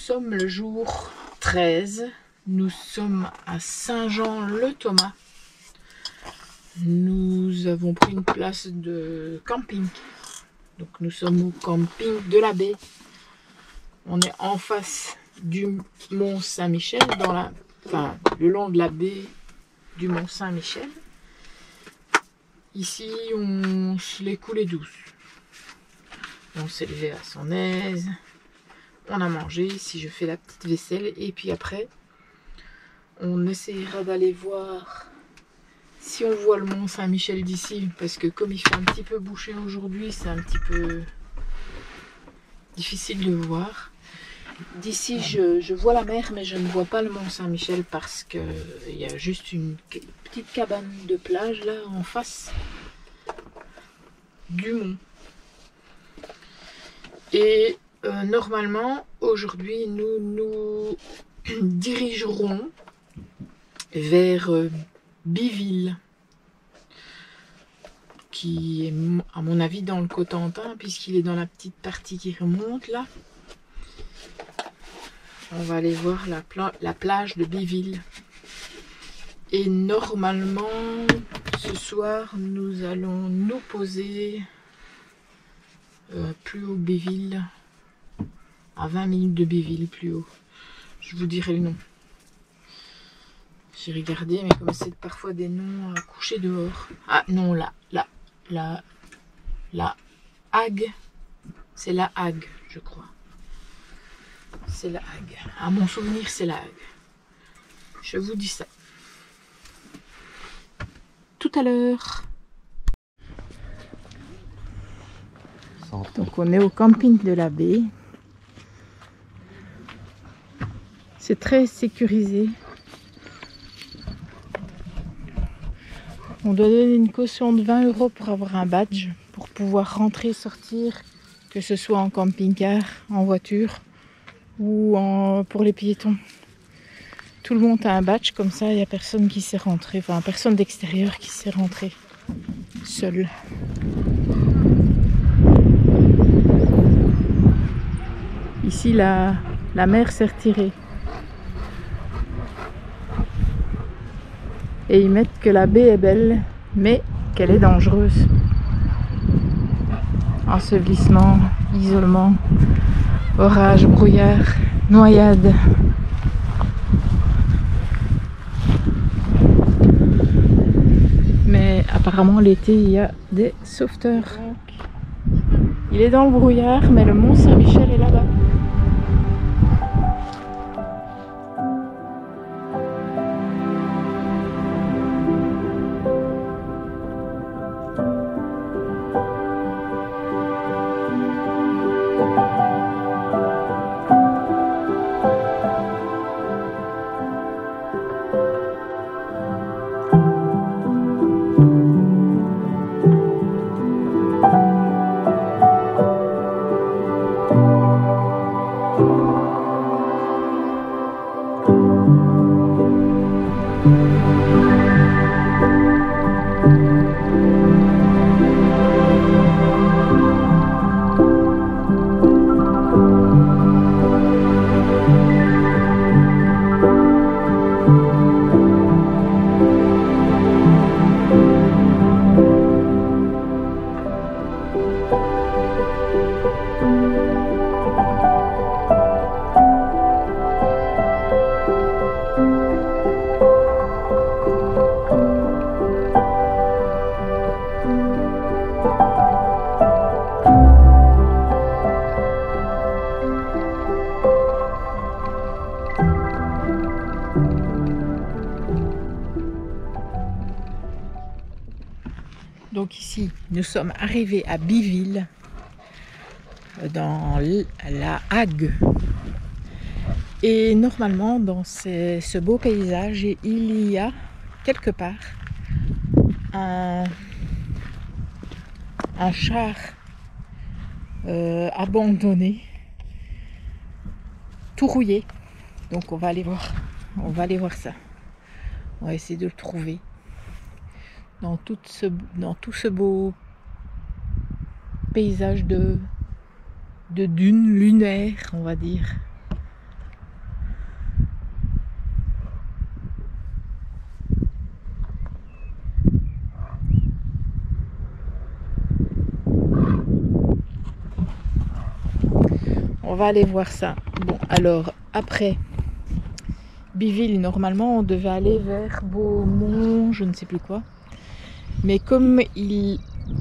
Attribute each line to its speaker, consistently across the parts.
Speaker 1: sommes le jour 13. Nous sommes à Saint-Jean-le-Thomas. Nous avons pris une place de camping. Donc nous sommes au camping de la baie. On est en face du Mont Saint-Michel, le long de la baie du Mont Saint-Michel. Ici, on se l'est coulé douce. On s'est levé à son aise. On a mangé. Ici, je fais la petite vaisselle. Et puis après, on essaiera d'aller voir si on voit le Mont Saint-Michel d'ici. Parce que comme il fait un petit peu bouché aujourd'hui, c'est un petit peu difficile de voir. D'ici, je vois la mer, mais je ne vois pas le Mont Saint-Michel parce qu'il y a juste une petite cabane de plage là en face du mont. Et normalement, aujourd'hui, nous nous dirigerons vers Biville, qui est à mon avis dans le Cotentin, puisqu'il est dans la petite partie qui remonte là. On va aller voir la plage de Biville. Et normalement, ce soir, nous allons nous poser plus haut Biville, à 20 minutes de Biville plus haut. Je vous dirai le nom. J'ai regardé, mais comme c'est parfois des noms à coucher dehors. Ah non, la Hague, c'est la Hague, je crois. C'est la Hague. À mon souvenir, c'est la Hague. Je vous dis ça. Tout à l'heure. Donc on est au camping de la baie. C'est très sécurisé. On doit donner une caution de 20 € pour avoir un badge, pour pouvoir rentrer et sortir, que ce soit en camping-car, en voiture ou pour les piétons. Tout le monde a un badge, comme ça il n'y a personne qui sait rentrer, enfin personne d'extérieur qui sait rentrer seul. Ici la mer s'est retirée. Et ils mettent que la baie est belle, mais qu'elle est dangereuse. Ensevelissement, isolement, orage, brouillard, noyade. Mais apparemment l'été il y a des sauveteurs. Il est dans le brouillard, mais le Mont Saint-Michel est là-bas. Donc ici, nous sommes arrivés à Biville, dans la Hague. Et normalement, dans ce beau paysage, il y a quelque part un char abandonné, tout rouillé. Donc on va aller voir ça. On va essayer de le trouver dans tout ce beau paysage de dunes lunaires, on va dire. on va aller voir ça. Bon, alors après Biville, normalement on devait aller vers Beaumont, je ne sais plus quoi. Mais comme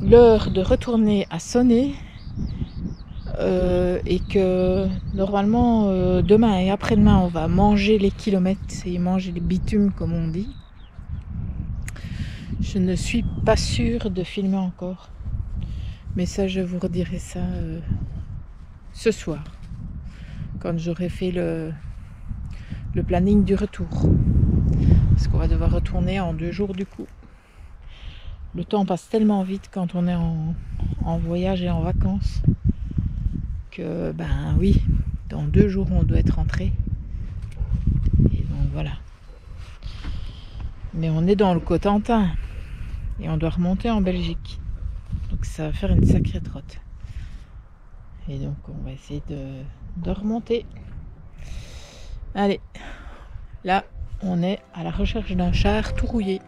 Speaker 1: l'heure de retourner a sonné, et que normalement demain et après-demain on va manger les kilomètres et manger les bitumes comme on dit, je ne suis pas sûre de filmer encore, mais ça je vous redirai ça ce soir quand j'aurai fait le planning du retour, parce qu'on va devoir retourner en 2 jours du coup. Le temps passe tellement vite quand on est en voyage et en vacances que ben oui, dans 2 jours on doit être rentré. Et donc voilà. Mais on est dans le Cotentin et on doit remonter en Belgique. Donc ça va faire une sacrée trotte. Et donc on va essayer de remonter. Allez, là on est à la recherche d'un char tout rouillé.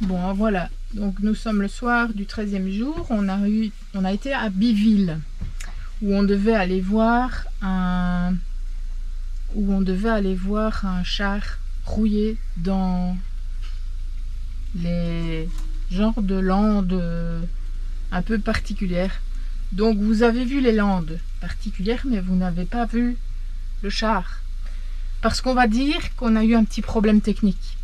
Speaker 1: Bon voilà, donc nous sommes le soir du 13e jour, on a été à Biville, où on devait aller voir un char rouillé dans les genres de landes un peu particulières. Donc vous avez vu les landes particulières, mais vous n'avez pas vu le char. Parce qu'on va dire qu'on a eu un petit problème technique.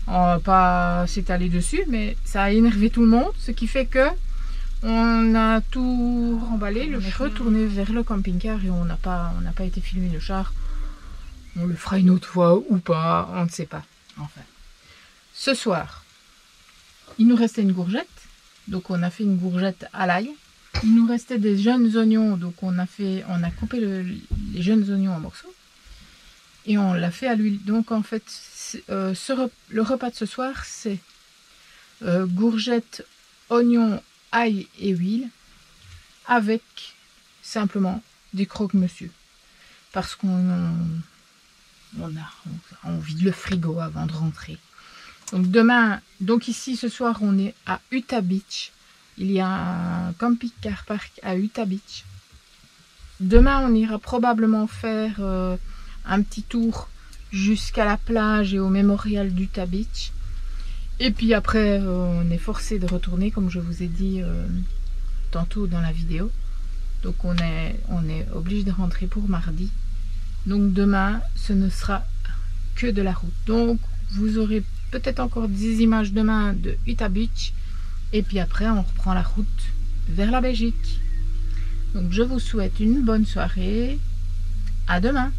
Speaker 1: On va pas s'étaler dessus, mais ça a énervé tout le monde, ce qui fait que on a tout remballé, on est retourné vers le camping-car et on n'a pas été filmer le char. On le fera une autre fois ou pas, on ne sait pas. Enfin, ce soir, il nous restait une gourgette, donc on a fait une gourgette à l'ail. Il nous restait des jeunes oignons, donc on a coupé les jeunes oignons en morceaux et on l'a fait à l'huile. Donc en fait, le repas de ce soir, c'est gourgette, oignons, ail et huile, avec simplement des croque-monsieur. Parce qu'on vide le frigo avant de rentrer. Donc ici ce soir on est à Utah Beach. Il y a un camping-car park à Utah Beach. Demain on ira probablement faire un petit tour jusqu'à la plage et au mémorial d'Utah Beach. Et puis après on est forcé de retourner, comme je vous ai dit tantôt dans la vidéo. Donc on est obligé de rentrer pour mardi. Donc demain ce ne sera que de la route. Donc vous aurez peut-être encore des images demain de Utah Beach. Et puis après on reprend la route vers la Belgique. Donc je vous souhaite une bonne soirée. À demain.